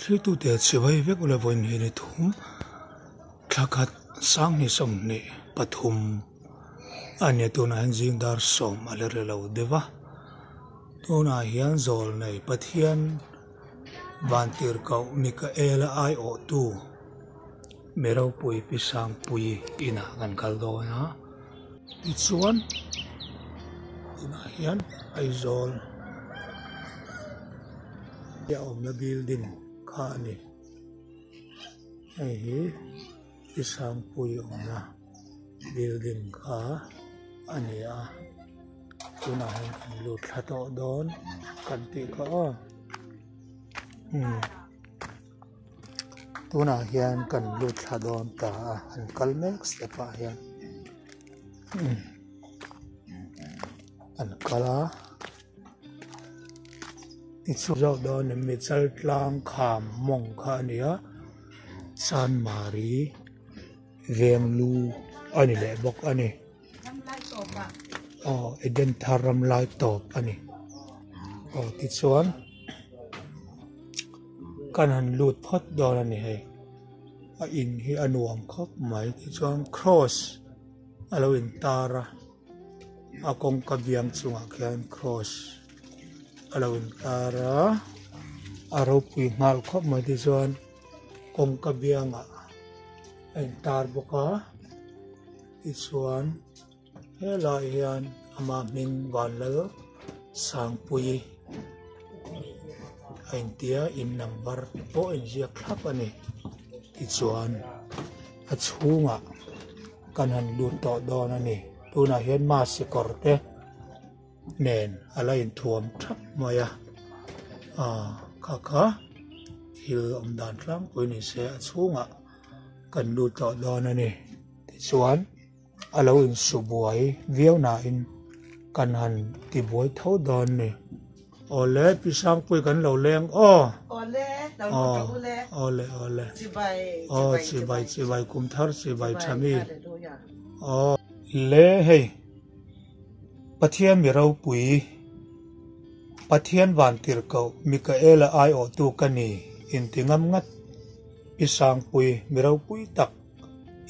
khi tu tiệt sự vây vết là vốn hiện nay thùng khắc khát sáng ni sông ni pathum anh tu na anh riêng dar som alere lâu deva tu na hian zol này pathian van tir kau Mikael ai o tu merau pui pisang pui ina kan kaldo na ichuan ina hian ai zol ya om na building kha ni ai pisang pui om na building kha ania tuna hian kan lut thato don kan ti ka tuna hian kan lut thadon ta an kalmek stepa hian an kala ichu zo don mi chal tlang kham mong kha ania san mari venglu ani le bok ani eden tharam lai top ani ti chuan kan han lut phot don ani hei a in hi anuam khop mai ti chuan cross alo in tara a kong ka biang chunga khian cross alo in tara aro pui ngal khop mai ti chuan kong ka bianga in tar boka ti chuan helai hian ama min van lo sang pui anh tia in number po in ziak thlap ani ti chuan a chhunga kan han lut to don ani tuna hian ma sikor te nen ala in thuam thap maya kha hil om dan tlang pui ni se a chhunga kan lut to don ani ti chuan alo in subuai viauna in kan han ti buai tho don ni ole pisang pui kan lo leng ole chibai kum thar chibai thami le hei pathian mi rau pui pathian van tir ko Mikael ai o tu kani in tingam ngat pisang pui mi rau pui tak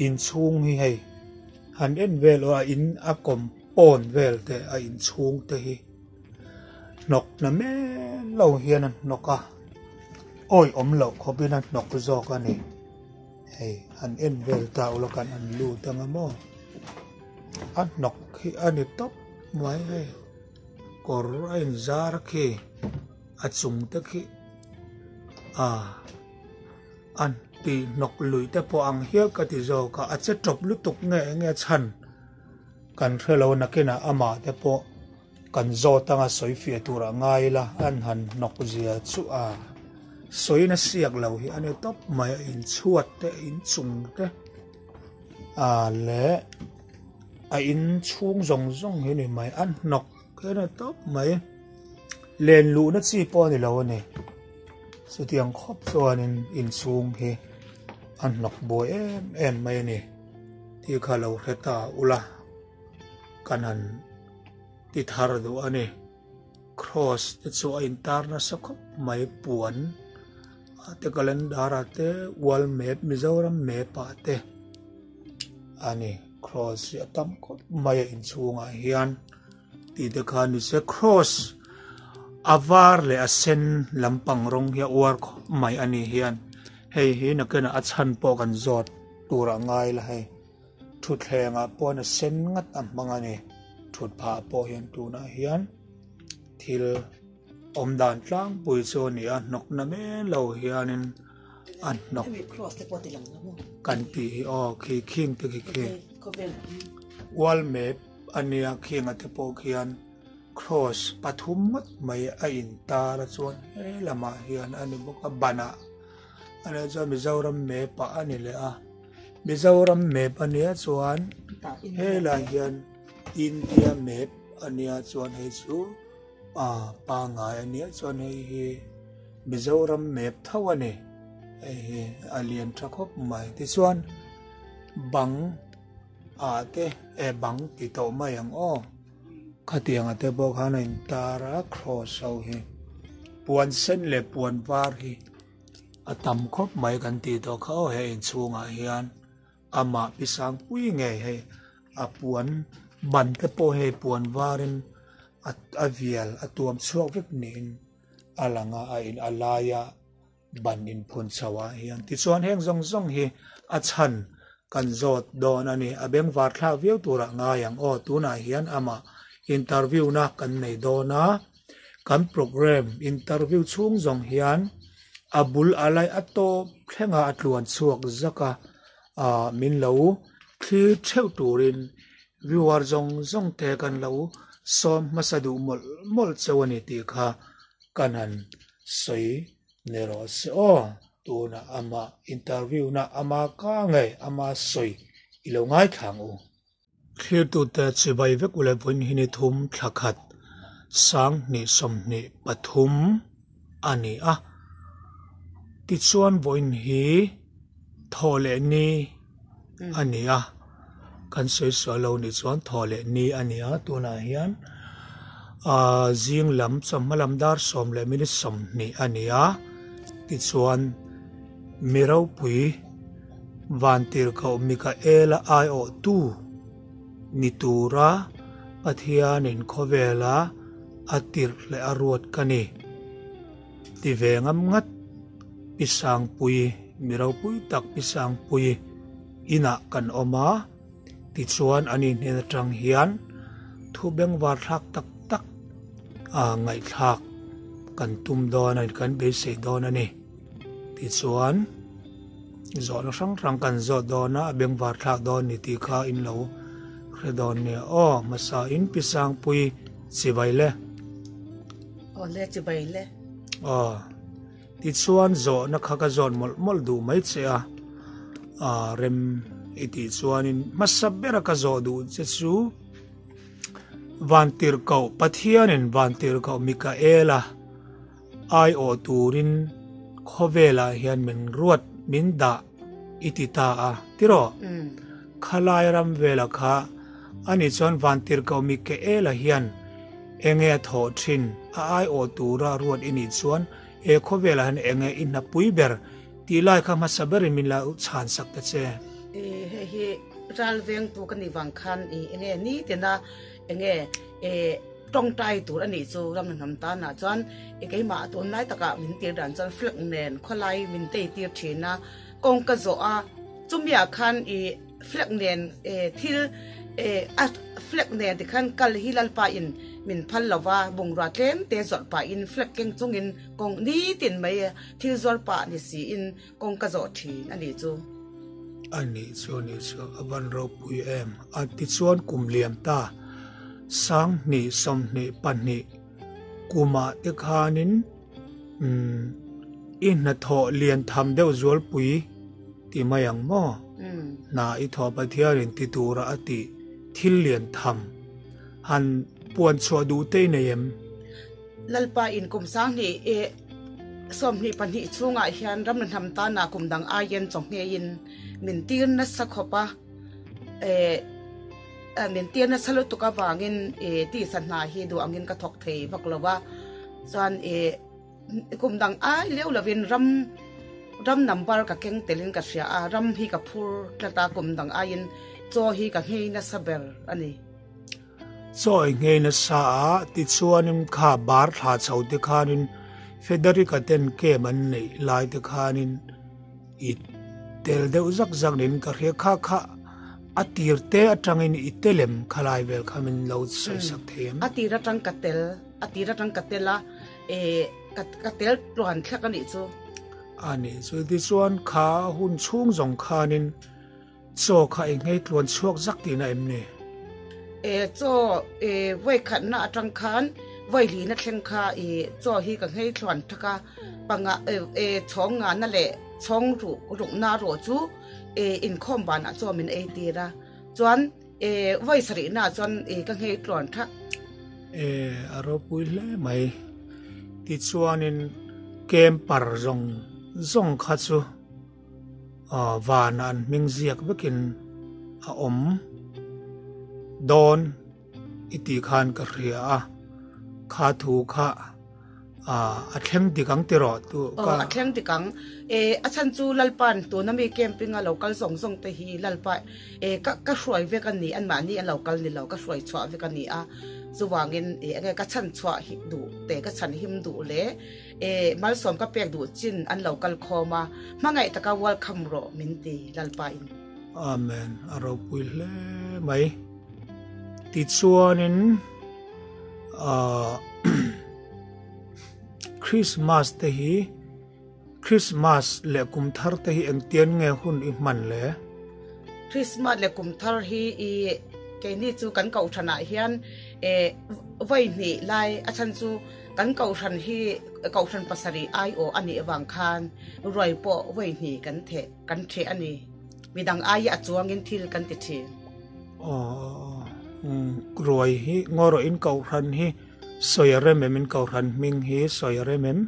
in chung hi hei han en vel o in akom pon vel te a in chung te hi nọc na me lâu hiền nọc à ôi lẩu có bên ăn nọc cái giò cái này hey anh em về tạo là cần ăn lù tăng amo ăn nọc khi ăn được top mấy hay có anh ra khi ăn súng tới khi ăn thì nọc lưỡi tới po ăn hiếc cái thì giò cả ăn sẽ chọc lúc tục nghe chăn cần phải lâu nãy cái nào ama tới po kan zo tanga soi fia tura ngai la an han nok zia chu soi na siak lo hi ane top mai in chuat te in chung te le in chung zong hi ni mai an nok ke na top mai len lu na chi po ni lo ni su tiang khop chuan in chung hi an nok boy em mai ni ti kha lo heta ula kan han ti thar do ani cross te chu in tar na sakop mai puan te calendar te wall map Mizoram map te ani cross ya tam ko mai in chunga hian ti de khan ni se cross avar le asen lampang rong ya war mai ani hian hei hi na kana achan po kan zot tura ngai la hei thu thlenga po na sen ngat am mangani thut pha po hian tu na hian thil om dan tlang pui chu ni a nok na me lo hianin an nok kan ti khi king te khi wall map ania king ate po khian cross pathum mat mai a in ta ra chuan lama hian ani boka bana ana cho Mizoram map pa ani le Mizoram map ania chuan la hian India map ania chuan hei chu pa ngai ania chuan hei Mizoram map thaw ani alien thakop mai ti chuan bang te bang ti to mai ang khatiang ate bo khana in tara cross au hi puan sen le puan var hi atam khop mai kan ti to kho he in chunga hian ama pisang pui nge he apuan ban te po he puan warin avial atuam chuak vek nin alanga a in alaya ban in phun chawa hian ti chuan heng zong zong hi a chan kan zot don ani abeng war thla viu tura nga yang o tuna hian ama interview na kan nei dona kan program interview chung zong hian abul alai ato thlenga atluan chuak zaka min lo khi theu turin viewer zong zong te kan lo som masadu mol chawani ti kha kanan sei nero se o tuna ama interview na ama ka ngai ama soi ilo ngai thang u clear tu te chibai vek ule voin hini thum thakhat sang ni som ni pathum ani a ti chuan voin hi thole ni ani a kan sei solo ni chuan thole ni ani a tuna hian jing lam chamalam dar som le mini som ni ani a ti chuan mirau pui vantir kho Mikaela ai o tu nitura pathianin khovela atir le aruat kani ti vengam ngat pisang pui mirau pui tak pisang pui ina kan oma ti chuan ani ne tang hian thu beng war thak tak tak ngai thak kan tum don an kan be se don ani ti chuan zon rang kan zo dona beng war thak don ni ti kha in lo redon ne o masa in pisang pui chibaile o le chibaile ti chuan zo na kha ka zon mol du mai che a rem iti chuan in masabera ka zo du che chu vantir ko pathianin vantir ko Mikaela ai o turin khovela hian min ruat min da iti ta a tiro khalai ram vela kha ani chuan vantir ko Mikaela hian enge tho thin ai o tura ruat ini chuan e khovela han enge in na puiber ti lai kha masaberi min la chan sak ta che he ral veng tu kan ni wang khan enge ni tena enge tong tai tur ani chu ram nam ta na chuan ke ma ton lai taka min tir dan chuan flek nen kholai min te tir thina kong ka zo a chumya khan flek nen thil flek nen ti khan kal hilal pa in min phal lawa bungra tlem te zot pa in flek keng chungin kong ni tin mai thil zor pa ni si in kong ka zo thi ani chu ani chu ni chu aban ro pui em ati chuan kumliam ta sang ni som ni pan ni kuma te khanin in na tho lian tham deuh zual pui ti mayang mo na i tho pathiarin ti tura ati thil lian tham han puan chua du te neem lalpa in kum sang ni som ni pan ni chunga hian ram nam ta na kum dang a yen chong nge in min tir na sakhopa min tir na salo to ka wangin ti san na hi du angin ka thok thei baklawa chan kum dang a leu lovin ram number ka keng telin ka sia ram hi ka phur tlata kum dang a in cho hi ka ngei na saber ani so ngei na sa ti chuanin kha bar tha chau te khanin Federica ten ke man nei lai te khanin I tel deuh zak zak nin ka hre kha atir te atangin itelem khalai vel khamin lo soi sak them atira tang katela katel tluan thak ani chu ani so ti chuan kha hun chung zong khanin cho kha ngei tluan chuak zak ti na em ne cho voi khan na atang khan voi li na thleng kha cho hi ka ngei tluan thaka panga chong nga na le chong ru na ro chu in khom ban a cho min tira chuan voi sari na chuan ka ngei tluan thak aro pui le mai ti chuanin kem par zong kha chu van an ming ziak bekin a om don iti khan ka ria kha thu kha a thleng tikang tiro tu ka thleng tikang a chan chu lalpan tu na mi camping a local song te hi lalpa ka hruai ve kan ni an ma ni a local ni lo ka hruai chwa ve kan ni a chuwangin enge ka chan chwa hi du te ka chan him du le mal som ka pek du chin an local khoma mangai taka welcome ro min ti lalpa in amen aro pui le mai ti chuanin Christmas te hi Christmas le kumthar te hi engtian nge hun I man le Christmas le kumthar hi ke ni chu kan kau thana hian vai ni lai a chan chu kan kau than hi kau than pasari ai o ani awang khan roi po vai ni kan the ani midang ai a chuangin thil kan ti thi roi hi ngoro in kau than hi soyare memin kau than ming hi soyare mem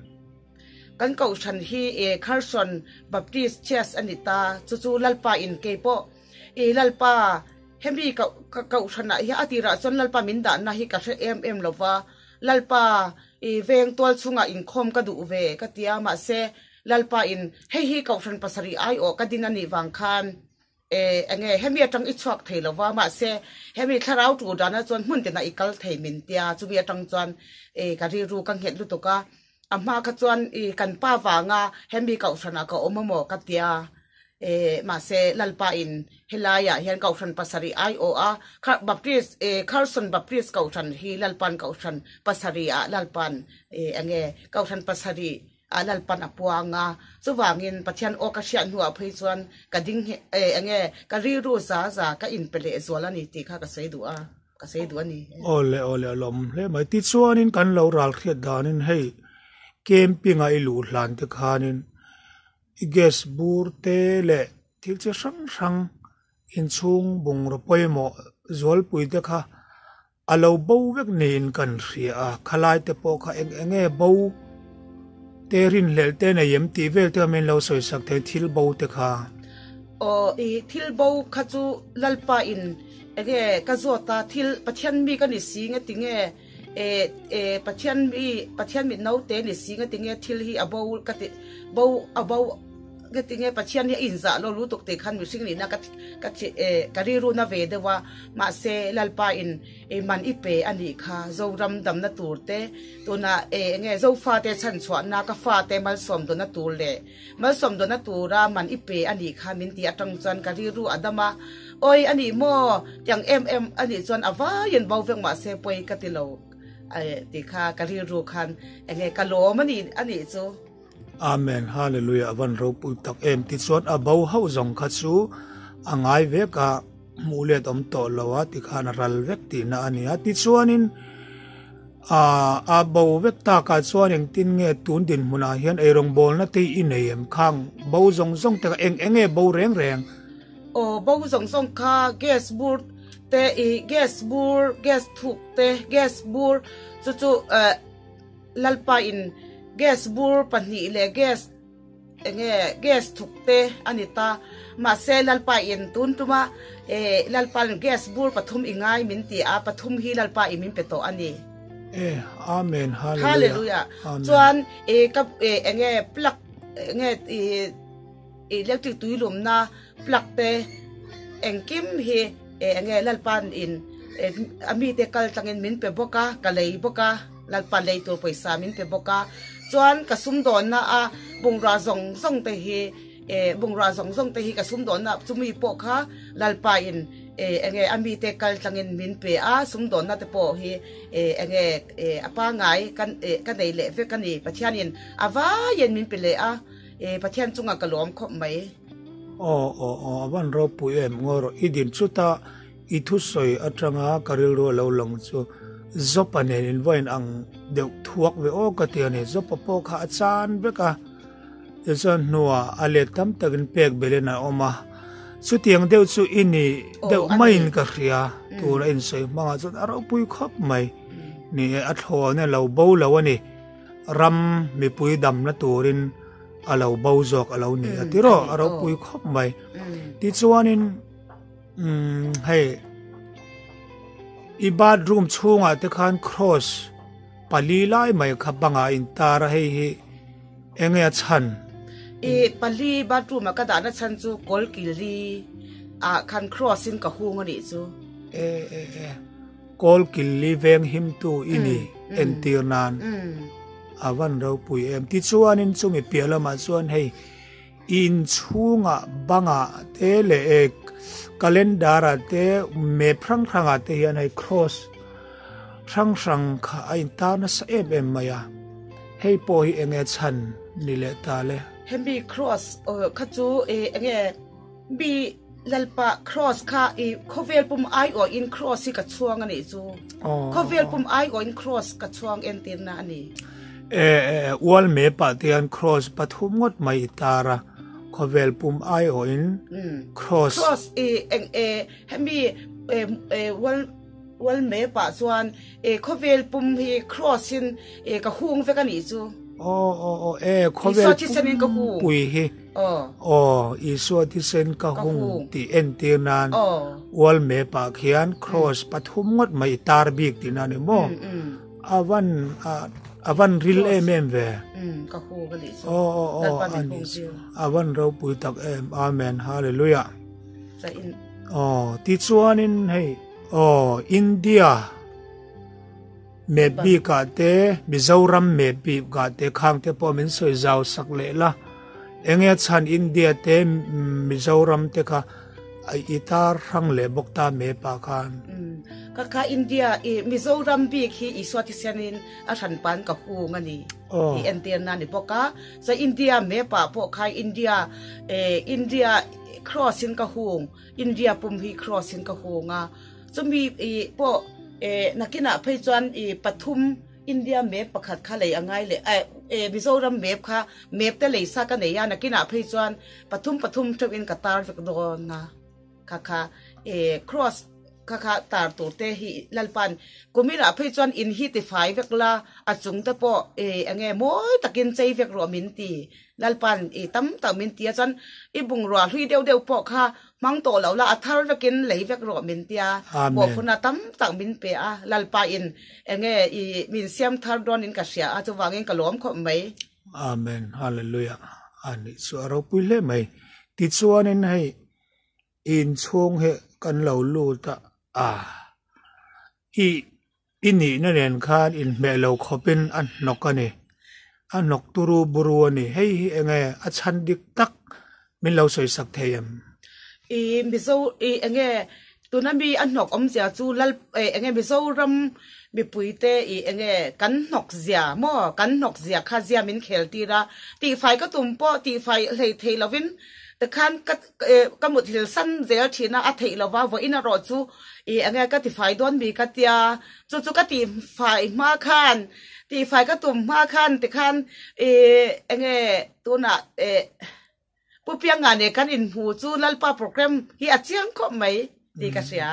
kan kau than hi Carson Baptist Church anita chu lalpa in ke po lalpa hemi kau thana hi atira chon lalpa min da na hi ka em lova lalpa veng tol chunga in khom ka du ve ka tia ma se lalpa in hi kau than pasari ai o ka dinani wang khan enge hemi atang I chhuak theilowa ma se hemi tharau tu dana chon mun te na ikal thei min tia chubi atang chuan ka ri ru kang het lu to ka amma ka chuan kan pa wanga hemi kau thana ka omamo ka tia ma se lalpa in helaya hian kau than pasari ai o a Baptist Carson Baptist kau than hi lalpan kau than pasari a lalpan enge kau than pasari lalpan apuanga chuwangin pathian okasian huwa phei chuan ka ding enge ka ri ru za ka in pele zolani ti kha ka sei du ani ole lom le mai ti chuanin kan lo ral khiat danin hei camping a ilu hlan te khanin gas bur te le thil che sang in chung bung ro poimo zol pui te kha alo bo vek nin kan ria khalai te po kha enge bo terin lel te na yem ti vel te men lo soi sak the thil bo te kha thil bo kha chu lalpa in ege ka zota thil pathian mi ka ni singa tinge pathian mi no te ni singa tinge thil hi abo ka ti abo ga tinge pathian hi inza lo lu tok te khan mi sing ni na ka ri ru na ve de wa ma se lalpa in man ipe ani kha zo ram dam na tur te to na nge zo fa te chan chwa na ka fa te mal som do na tur le mal som do na tura man ipe ani kha min ti atang chan ka ri ru adama oi ani mo yang ani chon awa yen bau veng ma se poi ka ti lo ti kha ka ri ru khan nge ka lo mani ani chu amen hallelujah van ro pu tak em ti chuan a bo ho zong kha chu angai ve ka mule tom to lowa ti khan ral vek ti na ania ti chuanin a bo vek ta ka chuan eng tin nge tun din huna hian ei rong bol na te in em khang bo zong te enge bo reng bo zong kha gas bur te gas thuk te gas bur chu lalpa in gas bur pani le gas thukte anita ma se lalpa in tun tuma lalpa gas bur pathum ingai min ti a pathum hi lalpa imin peto ani amen hallelujah chuan ka enge plug enge electric tuilum na plug te engkim hi enge lalpan in ami te kal tangin min pe boka kalei boka lalpa lei to paisa min pe boka chuan kasum don na a bungra zong te hi bungra zong te hi kasum don na chumi po kha lalpa in enge ami te kal tangin min pe a sum don na te po hi enge apa ngai kan nei le ve kan ni pathian in awa yen min pe le a pathian chunga kalom khop mai van ro pu em ngoro idin chuta I thu soi atanga karil ro lo long chu zopane in voin ang deu thuak ve o ka te ne zopa po kha achan beka eson nuwa ale tam tagin pek belena oma chu tiang deu chu ini deu main ka ria tura in sei manga chu aro pui khop mai ni atho ne lo bo lo ani ram mi pui dam na turin alo bo jok alo ni atiro aro pui khop mai ti chuanin hey I bedroom chunga te khan cross pali lai mai khabanga in tara hei enge chan pali bathroom ka da na chan chu kol kilri a khan cross in ka hung ani chu kol killi veng him tu ini entirnan awan ro pui em ti chuan in chumi pialama chuan hei in chunga banga te le ek calendar te me phrang phranga te hian hei cross rang rang kha ai ta na sa em maya hei po hi enge chan ni le ta le hembi cross kha chu enge bi lalpa cross kha khovel pum ai o in cross ka chuang ani chu khovel pum ai o in cross ka chuang en tin na ani wal me pa tian cross pathum ngot mai tara khovel pum ai o in cross hembi wal me pa chuan khovel pum hi cross in ka hung ve ka ni chu khovel pui hi iso ti sen ka hung ti en ti nan wal me pa khian cross pathum ngot mai tar bik ti na ni mo avan ril em ve ka hu ga li chu avan ro pui tak em amen hallelujah sa in ti chuan in hei India maybe ka te Mizoram maybe ka te khang te po min soi zau sak le la enge chan India te Mizoram te ka ai itar rang le bokta me pa khan ka India Mizoram bi khi iswati sianin a than pan ka hu ngani hi entian na ni poka sa India me pa po khai India crossin ka hung India pum hi crossin ka hunga chumi po nakina phei chuan pathum India map pakhat kha lei angai le Mizoram map kha map te lei sa ka nei ya nakina phei chuan pathum thuk in Qatar vek do na kha cross kha tar tu te hi lalpan kumira phei chuan in hi ti fai vek la achung te po ange moi takin chei vek ro min ti lalpan tam ta min ti chuan bung ro hui deu po kha mang to lo la athar vekin lei vek ro min tia bo phuna tam tak min pe a lalpa in enge min siam thar don in ka sia a chu wangin ka lom kho mai amen hallelujah ani su ro pui le mai ti chuan in hei in chung he kan lo lu ta ini na nen khan in me lo khopin an nokani an nok turu buru ani hei enge a chan dik tak min lo soi sak theyam mizo enge tunami anok omzia chu lal enge Mizoram mi puite enge kan nok zia mo kan nok zia kha zia min khel tira ti fai ka tumpo ti fai lei thei lovin the khan ka mut hil san zel thina a thei lova vo ina ro chu enge ka ti fai don mi ka tia chu ka ti fai ma khan ti fai ka tum ma khan ti khan enge tuna pupiang ane kan in hu chu lalpa program hi achiang kho mai ti ka sia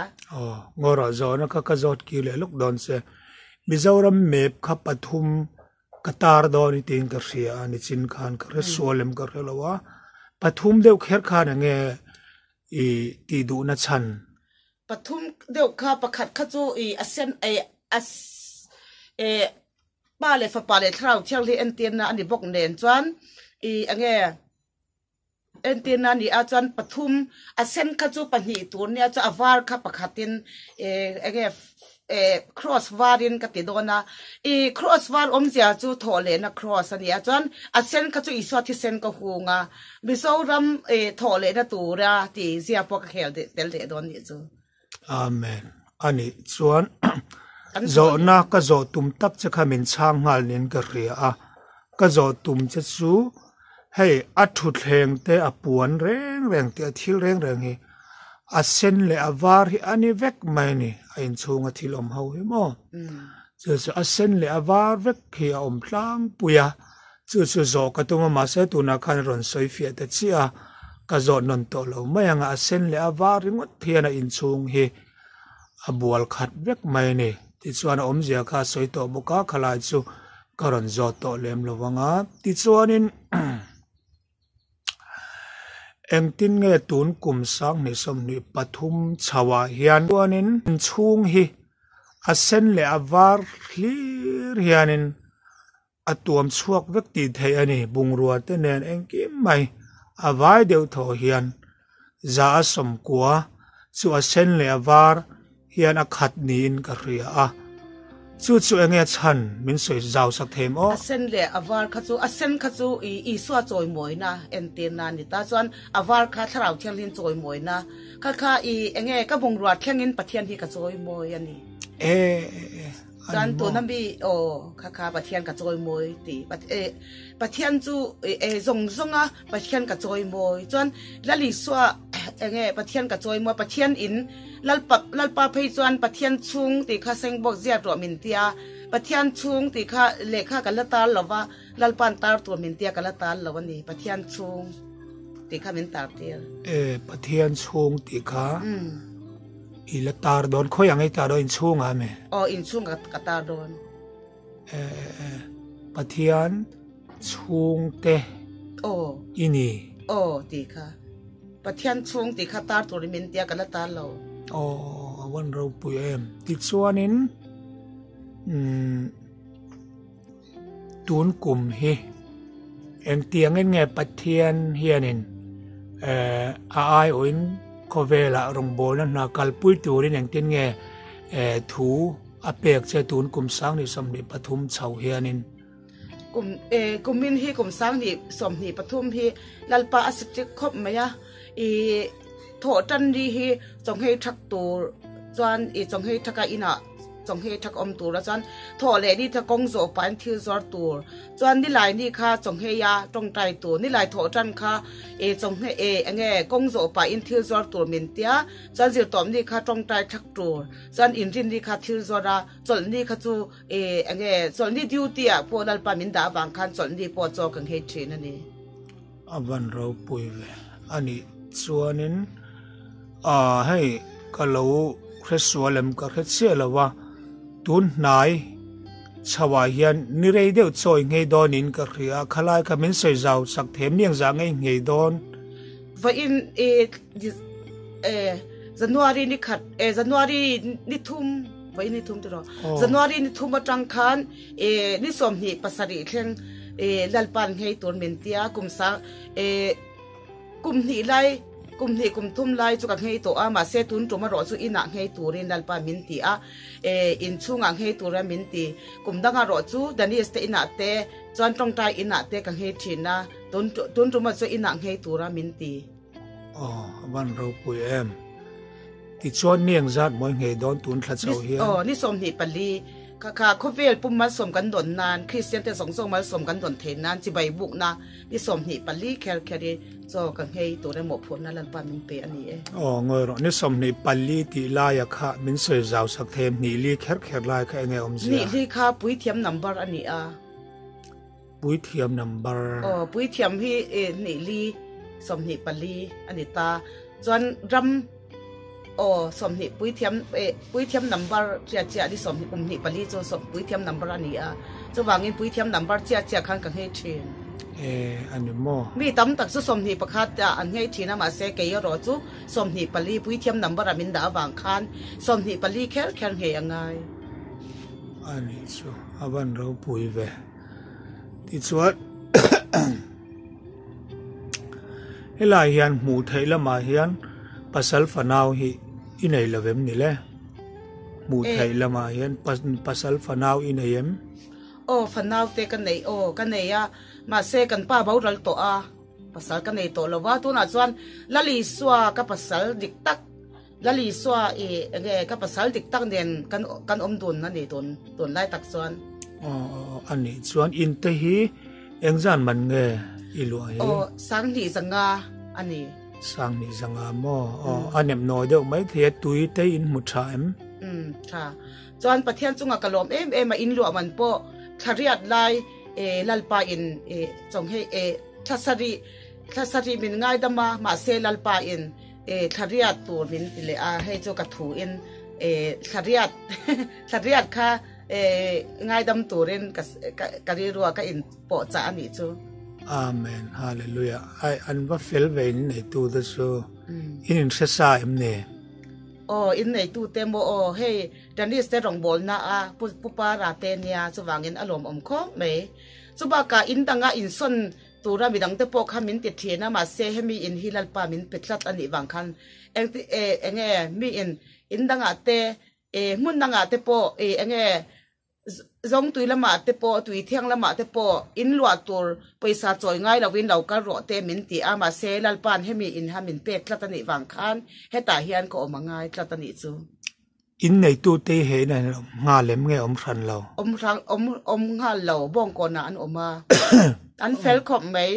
ngora zo na ka zot ki le lok don se Mizoram map kha pathum Qatar do ni tin ka sia ani chin khan ka resolem ka relawa pathum deu kher khan nge ti du na chan pathum deu kha pakhat kha chu asen ba le fa pa le thrau chang li en tin na ani bok nen chuan ange entina ni a chan pathum asen kha chu pani tur ne cha avar kha pakhatin ege cross varin ka ti dona cross var omzia chu thole na cross ani a chan asen kha chu iswati sen ka hunga Mizoram thole na tura ti zia pok khel de tel de don ni chu amen ani chuan zo na ka zo tum tak che kha min chang ngal nen ka ria a ka zo tum che chu hei athu thleng te apuan reng te thil reng hi asen le avar hi ani vek mai ni ain chunga thil om ho hi mo chu asen le avar vek hi om tlang puya chu zo ka tunga ma se tu na khan ron soi fia te chia ka zo non to lo mai anga asen le avar ngot thiana in chung hi abual khat vek mai ni ti chuan om zia kha soi to boka khalai chu karon zo to lem lo wanga ti chuanin engtin nge tun kum sang ni som ni pathum chawa hian tuanin chung hi asen le avar hlir hianin atuam chuak vek ti thei ani bungrua te nen engkim mai avai deuh tho hian za a som kwa chu a sen le avar hian a khat ni in ka ria a chu enge chan min soi zau sak them o asen le avar khachu asen khachu i swa choi moina enten na ni ta chuan avar kha tharau thiang hin choi moina kha i enge ka bungrua thlengin pathian hi ka choi moi ani chan to nambi o kha pathian ka choi moi ti pathian chu zonga pathian ka choi moi chuan lali swa enge pathian ka choi moi pathian in lalpa phei chuan pathian chung ti kha seng bok zia ro min tia pathian chung ti kha lekha ka latar lova lalpan tar to min tia ka latar lawani pathian chung ti kha min tar tia pathian chung ti kha ila tar don khoi angai ta do in chung a me in chung ka tar don pathian chung te ini ti kha pathian chung ti kha tar to min tia ka latar lo awan ro pu em ti chuanin tun kum hi eng tiang nge pathian hianin ai oin kovela rong bol na kalpui turin eng tin nge thu apek che tun kum sang ni som ni pathum chau hianin kumin hi kum sang ni som ni pathum hi lalpa asik khop maya tho tan ri hi chong hei thak tur chuan chong hei thaka ina chong hei thak om tur chuan tho le ni tha kong zo pan thil zor tur chuan ni lai ni kha chong hei ya tong tai tur ni lai tho tan kha chong hei ange kong zo pa in thil zor tur min tia chuan zir tom ni kha tong tai thak tur chuan in rin ni kha thil zora chol ni kha chu ange chol ni duty a po dal pa min da wang khan chol ni po cho kang hei thin ani avan ro pui ve ani chuanin hei kalau khresualem ka khetsia lawa tun nai chawa hian ni rei deuh choi ngei don in ka ria khalai ka min soi zau sak them niang za ngei don va in January ni khat January ni thum vai ni thum tro January ni thum atang khan ni som ni pasari thleng lalpan ngei ton men tia kumsa kum ni lai kum thum lai chu ka ngei to a ma se tun to ma ro chu ina ngei turin lalpa min ti a in chunga ngei tura min ti kum danga ro chu dani este ina te chuan tong tai ina te ka ngei thina tun to ma chu ina ngei tura min ti van ro pui em ti chuan niang zat moi ngei don tun thla chau hi ni som ni pali kha khovel pum ma som kan don nan Christian te song song ma som kan don the nan chi bai buk na ni som ni pali kher kheri cho ka ngei to re mo phon na lan pa min pe ani ngoi ro ni som ni pali ti la ya kha min soi zau sak them ni li kher lai kha nge om zia ni li kha pui thiam number ani pui thiam number pui thiam hi ni li som ni pali ani ta chuan ram som ni pui thiam number chia di som ni ni pali cho som pui thiam number ani cho wangin pui thiam number chia khan ka ngei thin ani mo mi tam tak su som ni pakhat an ngei thina ma se ke ro chu som ni pali pui thiam number amin da wang khan som ni pali kher he angai ani chu aban ro pui ve ti chuat helai hian mu theila ma hian pasal fanau hi inei lavem ni le mu theila ma hian pasal fanau ineyem fanau te kan nei ya ma se kan pa baural to pasal kan nei to lawa tu na chuan lali swa ka pasal dik tak lali swa nge ka pasal dik tak nen kan om dun na ni ton lai tak chuan ani chuan in te hi engzan man nge ilu hi sang ni zanga ani sang ni zanga mo anem no deuh mai thia tui te in mu tha em tha chuan pathian chunga kalom em in lu man po thariat lai lalpa in chong he thasari min ngai dama ma se lalpa in thariat tur min tile he cho ka thu in thariat kha ngai dam turin ka ri ruwa ka in po cha ani chu amen hallelujah ai an va fel vein nei tu da so in se sa em ne in nei tu te mo hey danis te rong bol na a pupa ra te nia chuwangin alom kho me chuba ka in danga in son tura midang te po khamin ti thina ma se hemi in hilal pa min petlat ani wang khan enge mi in danga te mun danga te po enge zong tui lama te po tui thiang lama te po in lua tur paisa choi ngai lawin lau ka ro te min ti ama se lal pan hemi in hamin pe tlatani wang khan heta hian ko omangai tlatani chu in nei tu te he na nga lem nge ran lo nga lo bong ko na an oma an fel khop mai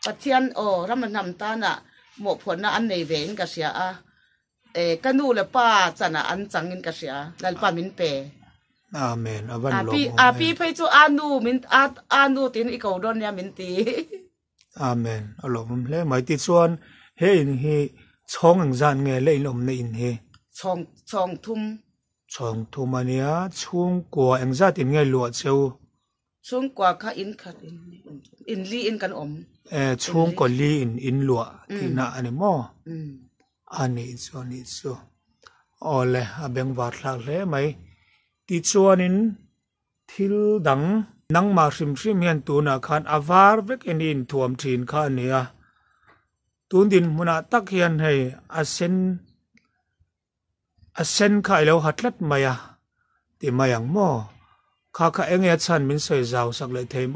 pathian ramanam ta na mo phon na an nei veng ka sia a kanu le pa chana an changin ka sia lal pa min pe amen avan lo api phei chu anu tin I ko don ya min ti amen alom le mai ti chuan he in hi chong ang zan nge le lom na in he chong thum ania chung ko ang za tin nge lo cheu chung kwa kha in li in kan chung ko li in lo ti na ani mo ani so ole abeng war thla le mai ti chuanin thil dang nang ma hrim hian tu na khan avar vek enin thuam thin kha ania tun din muna tak hian hei asen kha ilo hatlat maya ti mayang mo kha enge chan min soi zaw sak le theim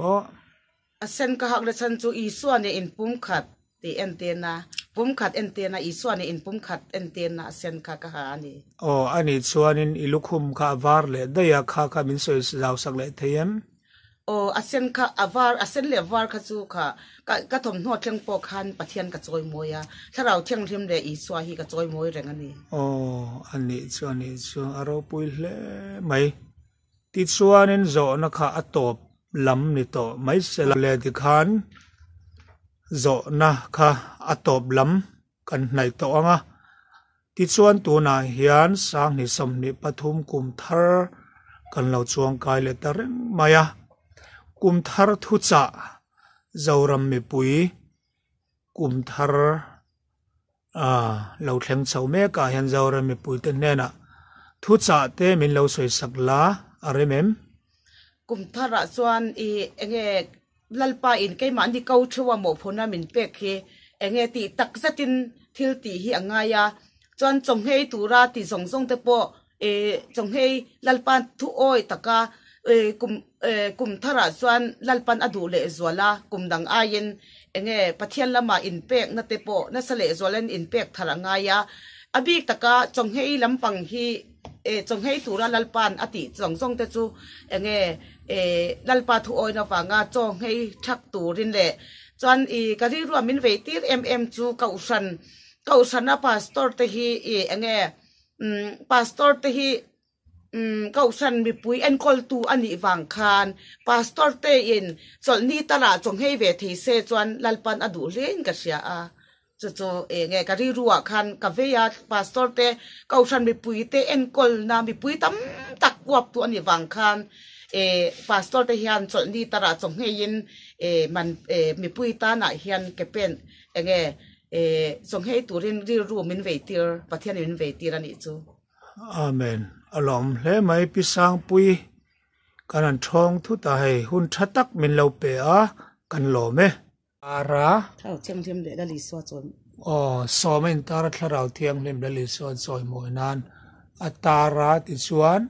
asen ka hak le chan chu I suani in pum khat ti antena pum khat antena I suani in pum khat antena asen ka ha ani ani chuanin ilukhum kha var le daya kha min soi zaw sak le theim asen ka avar asen le var kha chu kha ka thom no thleng po khan pathian ka choi moya tharau thiang thim le I swa hi ka choi moi reng ani ani chu aro pui hle mai ti chuanin zo na kha atop lam ni to mai sel le di khan zo na kha atop lam kan nai to anga ti chuan tu na hian sang ni som ni pathum kum thar kan lo chuang kai le tareng maya kum thar thu cha zoram mi pui kum thar lo thleng chau me ka hian zoram mi pui te nena thu cha te min lo soi sakla aremem kum thara chuan enge lalpa in ke man di kau thuwa mo phona min pek he enge ti tak zatin thil ti hi angaya chuan chong hei tura ti zong te po chong hei lalpan thu oi taka kum thara chuan lalpan adu le zwala kum dang ayin enge pathian lama in pek na te po na sale zwalan in pek tharanga ya abik taka chong hei lampang hi chong hei tura lalpan ati zong te chu enge lalpa thu oi na wanga chong hei thak turin le chuan kari ru min ve tir chu kausan na pastor te hi enge pastor te hi kausan mi pui en kol tu ani wang khan pastor te in chol ni tara chong hei ve thei se chuan lalpan adu len ka sia a chu nge kari ruwa khan ka ve ya pastor te kausan mi pui te en kol na mi pui tam tak wap tu ani wang khan pastor te hian chol ni tara chong hei in man mi pui ta na hian ke pen nge chong hei turin ri ru min ve tir pathian min ve tir ani chu amen alom hle mai pisang pui kanan thong thu ta hei hun thatak min lo pe a kan lo me ara thau cheng them le dali so chon so men tar tharau thiang lem dali so choi moi nan atara ti chuan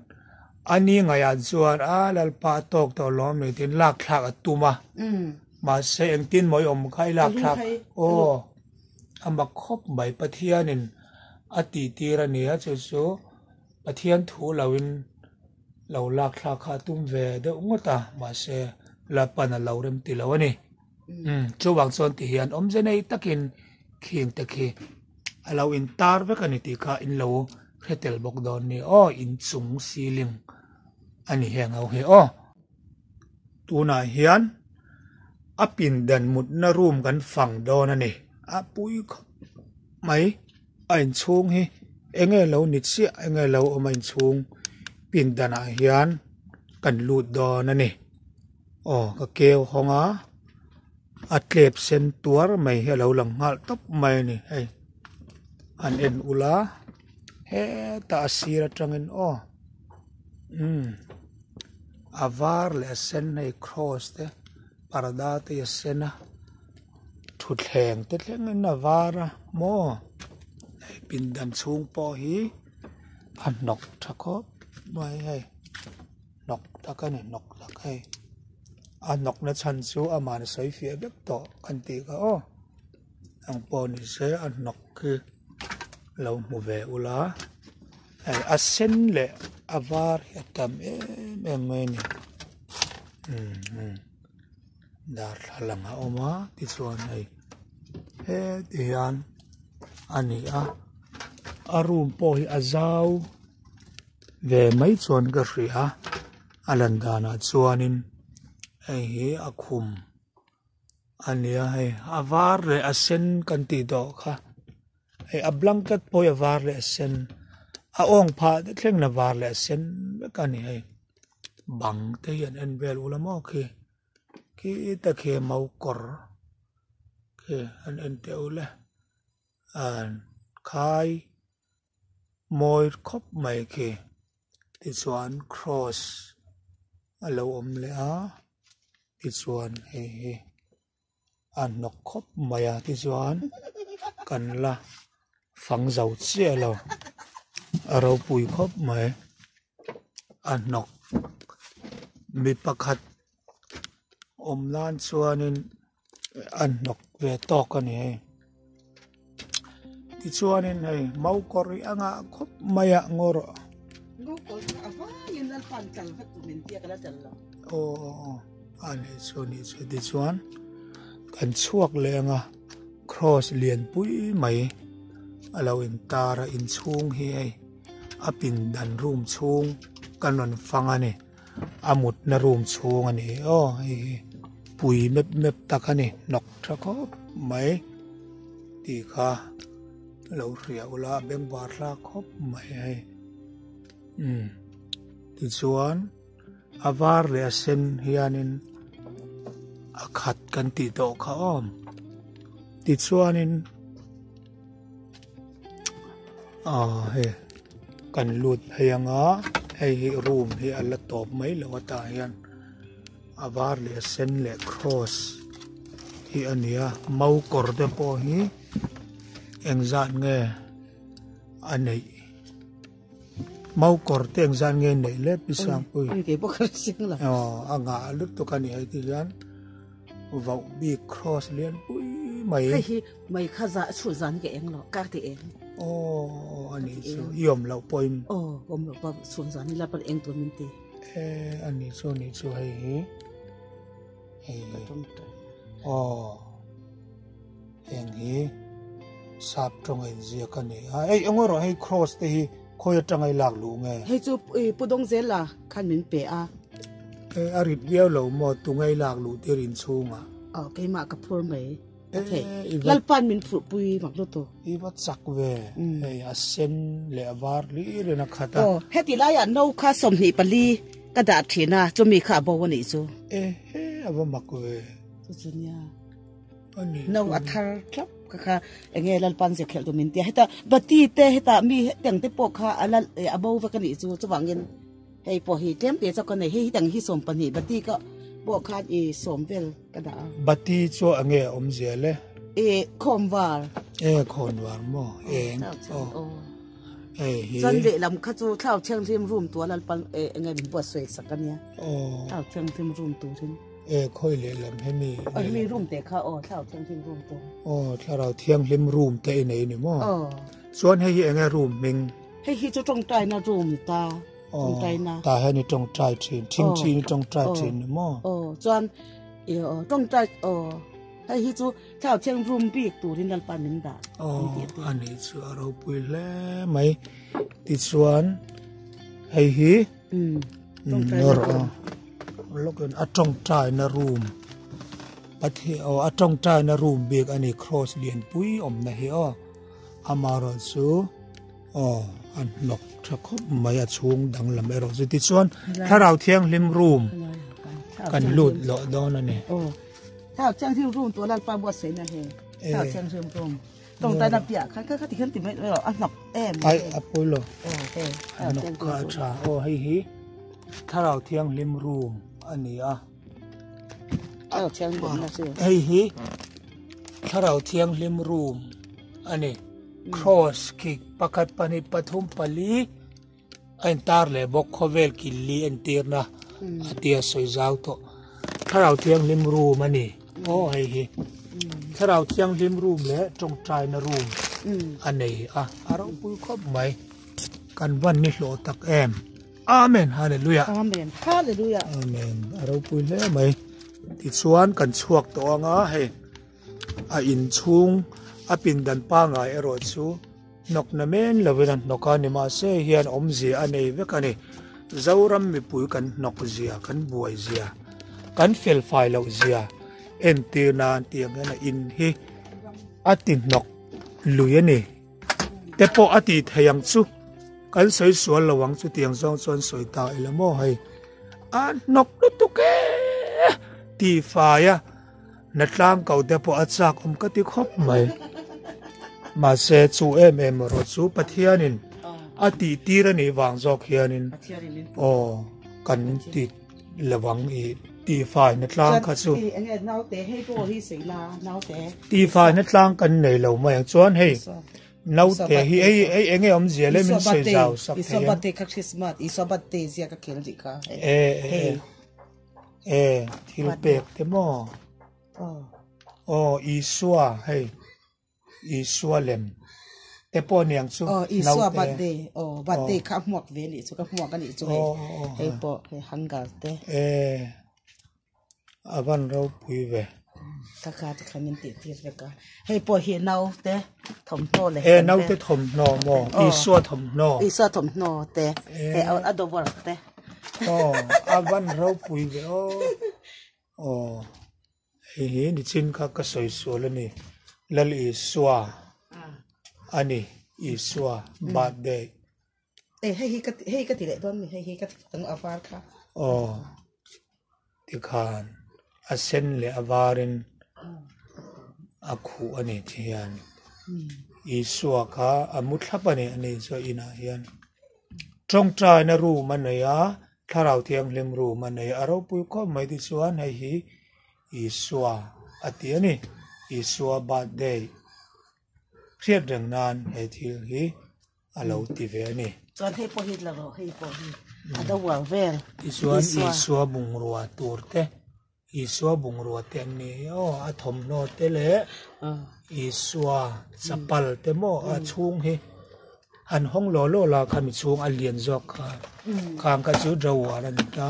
ani ngaya chuan lalpa tok to lom ni tin lak thak atuma ma se eng tin moi khai lak thak amba khop mai pathianin ati tirania chu pathian thu lawin lo lak thla kha tum ve de ungota ma se la pana lawrem ti lawani chu wang chon ti hian omje nei takin khing te khi alo in tar ve kan ti kha in lo khetel bok don ni in chung ceiling ani heng au he tuna hian apin dan mut na room kan phang don ani apui mai ain chung hi enge lo nit si enge lo omain chung pin dana hian kan lut don ani ka keu honga atlep sen tuar mai hello lang ngal top mai ni an en ula he ta sira tangin o avar le sen nei cross te parda te sena thut thleng te thleng in avara mo ei pindan chung po hi an nok thakop mai hai nok takani nok takai an nok na chan chu aman soi fi bek to kan ti ka o ang po ni se an nok ki lo mu ve ula ai asen le avar atam em ni dar halanga oma ti chuan ai he tian ani arum po hi azau ve mai chuan ka ria alandana chuanin ai hi akhum ania hai avar le asen kan ti do kha ai a blanket po avar le asen a ong pha de thleng na var le asen ka ni hai bang te yan en vel ulamo ki ta khe mau kor ke an te ule an khai moi khop mai ke ti chuan cross alo om le a ti chuan he an nok khop maya ti chuan kan la phang zau che lo aro pui khop mai an nok mi pakhat om lan chuanin an nok ve to ka ni ti chuanin hei mau kori anga khop maya ngoro o ani chuni chu ti chuan kan chuak lenga cross lian pui mai alo in tara in chung hi ai apin dan room chung kanon fangani amut na room chung ani o hi pui mep takani nok thakop mai ti kha lo ria ula beng war la khop mai ai ti chuan avar le asen hianin akhat kan ti do kha om ti chuanin he kan lut hayanga hei room hi ala top mai lo ta hian avar le asen le cross hi ania mau kor de po hi engzat nge anei mau kor te engzat nge nei le pisang pui ke bo kar sing la anga lut to kan ai ti hian vau bi cross lian pui mai mai khaza chu zan ke eng lo ka ti eng ani so yom lo poin om lo pa chu zan ni la par eng to min ti ani so ni chu hai eng hi sap trong ai zia ka ni ai angoro hai cross te hi khoi tang ai lak lu nge hei chu pudong zela khan min pe a arit biao lo mo tu ngai lak lu te rin chunga ke ma ka phur mai lalpan min phu pui mak lo to i wat sak ve ei asen le avar li re na khata heti la ya no kha som ni pali ka da thina chumi kha bo wani chu he ava mak ve chu nya ani no athar klap kha enge lalpan je khel to min ti heta bati te heta mi teng te po kha ala abo va ka ni chu chuwangin hei po hi tem te cha ka nei hi tang hi som pani bati ka bo kha e som vel ka da bati cho ange om je le khomwar khonwar mo hi zan le lam kha chu thau chang thim room to lalpan enge min bo soi sakania thau chang thim room to thin khoi le lam hemi mi room te kha thau chang thim room to tharau thiang lim room te nei ni mo chuan hei enge room ming hei hi chu tong tai na room ta tong tai na ta he ni tong tai thin thing chi ni tong tai thin ni mo chuan tong tai hei hi chu thau chang room bi tu rin dal pan min da ani chu aro pui le mai ti chuan hei hi tong tai lokan atong tai na room pati atong tai na room big ani cross lian pui om na hi amaro chu an nok thakop maya chung dang lam ero chu ti chuan tharau thiang lim room kan lut lo don ani thau chang thim room to lal pa bo sei na he thau chang thim room ตรงใต้น้ำเปียกค่ะก็ที่ขึ้นติดไม่หรอกอันหนักไอ้อปุโลโอเคน กกาชาโอ้ให้ฮีถ้าเราเที่ยงริมรูมอันนี้เชียงบนนะชื่อให้ฮีถ้าเราเที่ยงริมรูมอันนี้ cross kick ปักปันิปฐุมปลีอันตาร์เลยบอกขเวลกิลีอันตีร์นะอันเดียสวยจ้าวโตถ้าเราเที่ยงริมรูมอันนี้โอ้ให้ฮีถ้าเราเที่ยงริมรูมแล้วจงใจนรูมอันนี้เราปุยครบไหมกันวันนี้โลตักอาเมนฮาเลลูยาอาเมนฮาเลลูยาอาเมนเราปุยแล้วไหมที่สวนกันชวกตัวงาให้อินชุงปินดันป้างไอรอดซูนกนเมนเลเวนันนกานิมาเซเฮียนอมเสียอันนี้เวกันนี่เจ้ารัมมีปุยกันนกเสียกันบวยเสียกันเฟลไฟเราเสียเอ็นตีนานเตียงนั้นอินฮีตินนกลุยนี่แต่พอติเทียงซูกันสวยสวนระวังสุดเตียงซองส่วนสวยตาอิละโมให้นกลุตุเกตีฟ้านัดล่างเก่าแต่พอจากก็ติคบไหมมาเสจูรถจูปะเทียนินติตีระนี่วางจอกเฮียนินกันติระวังตีฟ้านัดล่างก็จูตีฟ้านัดล่างกันในเราไม่จวนให้นาแต่เฮ้ยเอ็งอมเสียเลยมันสวยจ้าวสักทีบัตเตคริสต์มาสอีสบัตเตเสียก็เขียนดิค่ะที่เราเปิดเต็มอีสัวให้อีสัวเล่มแต่ปอเนียงสู้อีสัวบัตเตบัตเตข้าหมวกเวนิสุกับหมวกกันอีสุให้ปอให้ฮังกาเตวันเราปุยเวถ้าขาจะขมิ้นติดที่เรก็ให้ปอเห็นเนาเตถมโนเลยเนาเตถมโนโมอีสัวถมโนถมโนเตให้เอาอดอบอร์เตวันเราปุยเวเฮ้ยนี่ชินข้าก็สวยสวยเลยนี่แล้วอีสัวอันนี้อีสัวบาดเดย์ให้ก็ติดเลยต้นให้ก็ตั้งอาวาร์ค่ะที่ขานเซนเลยอาวารินคู่อันนี้ที่ยันอีสัวข้ามุดทับอันนี้สวยน่าเฮียนตรงใจนรูมันเนี่ยถ้าเราเที่ยงเลี้ยงรูมันเนี่ยเราปุยก็ไม่ได้สวนให้ฮีอีสัวที่อันนี้อีสัวบาดเดย์เครียดเรื่องนานให้ที่ฮีเราตีเวนี่ส่วนให้พอฮิตแล้วให้พอฮิตอันว่าเวลอีสัวบุงรัวตัวเตอีสัวบุงรัวเตนี่ทมโนเตเลยอีสัวสปัลเตโมชุงฮีอันห้องโลโลลาคามิชุงอันเลียนจอกข้างกระจุดรัวนั่นจ้า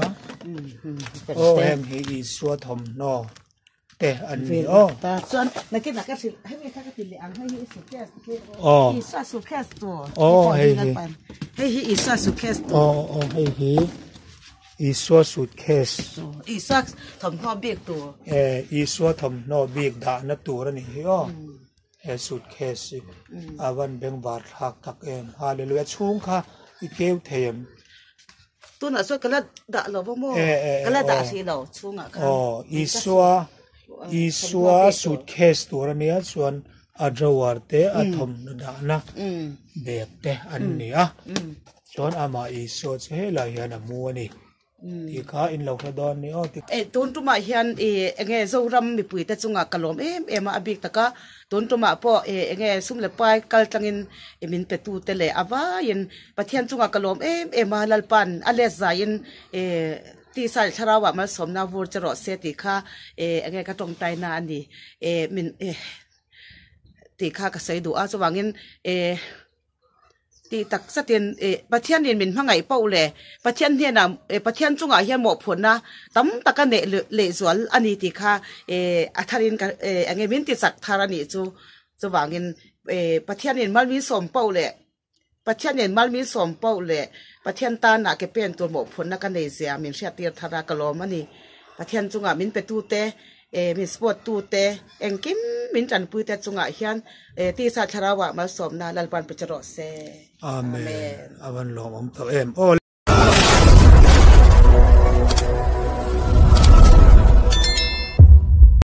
เอ็มฮีอีสัวทมโนแต่อันนี้แต่ส่วนนักกินนักสิให้ไม่ทักกินเลยอันให้ฮีสุแคสฮีซาสุแคสตัวให้ฮีอีซาสุแคสตัวให้ฮีอีสัวสุแคสอีซาทำนอเบียกตัวอีสัวทำนอเบียกด่านตัวนั่นนี่สุดแค่สิวันเบงบาร์หักตักฮาเลลูยาช่วงค่ะอีเกลเทียมตัวน่ะส่วนก็ละด่าเราบ่โม่ก็ละด่าสิเราช่วงอ่ะค่ะอีสัวสุดแค่ตัวนี้ส่วนจาวาร์เตทมด่านะเบกเตอันนี้ส่วนมาอีสัวเช่ลายนะมัวนี่ที่ข้าอินเราขดอนนี่ตุนตุมาเฮียนเงยโซรัมมีปุ๋ยแต่จุงกะลมมาอบิกตะกะตุนตุมาพอเงยซุ่มเลปายกัลตังอินมินเปตูเตเลอาวายินปะเทียนจุงกะลมมาลัลปันอเลซายินที่สายชราวะมาสมนาวูจรอเสติข้าเงยกะตรงไตนาอันนี้มินที่ข้ากะใส่ดูอาสว่างยินตีตักสะเตียนปะเทียนเรียนเป็นพังไงเป้าเลยปะเทียนเฮียนปะเทียนจุงอ่ะเฮียนหมกผลนะตั้มตะกันเละสวนอันนี้ตีค่ะอัธรินกับอันนี้มินติสักธารณีจูวางเงินปะเทียนเรียนมัลมีสมเป้าเลยปะเทียนเรียนมัลมีสมเป้าเลยปะเทียนตาหนักเก็บเป็นตัวหมกผลนักกันเลยเสียมินเชียตีธารากลอมันนี่ปะเทียนจุงอ่ะมินไปตูเตมิสปอร์ตตูเตกิมมินจันปุยเตจุงอ่ะเฮียนที่สาชราวะมาสมนาลัลปันปจรอเซอาเมนอาวันหลวงตัว